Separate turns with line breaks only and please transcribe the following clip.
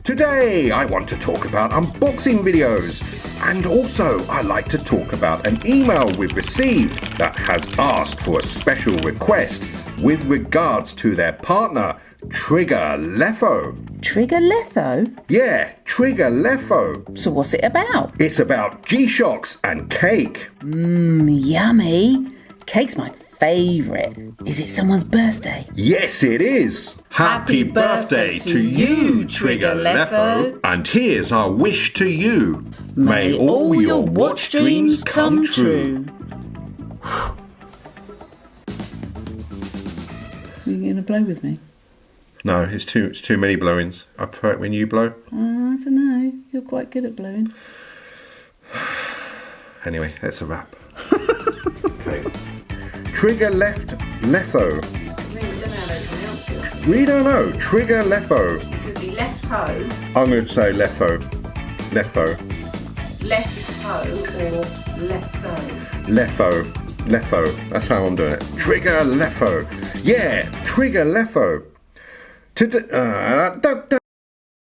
Today I want to talk about unboxing videos, and also I like to talk about an email we've received that has asked for a special request with regards to their partner, Trigger Lefo.
Trigger Letho?
Yeah, Trigger Lefo.
So what's it about?
It's about G-Shocks and cake.
Yummy. Cake's my favourite. Is it someone's birthday?
Yes, it is.
Happy birthday to you, Trigger Lefo.
And here's our wish to you.
May all your watch dreams come true. Are you going to blow with me?
No, it's too many blowings. I prefer it when you blow.
I don't know. You're quite good at blowing.
Anyway, that's a wrap. Okay. Trigger Lefo. We don't know. Trigger Lefo.
It could be left hoe,
I'm going to say Lefo. Lefo.
left hoe, or lefto.
Lefo. That's how I'm doing it. Trigger Lefo. Yeah, Trigger Lefo.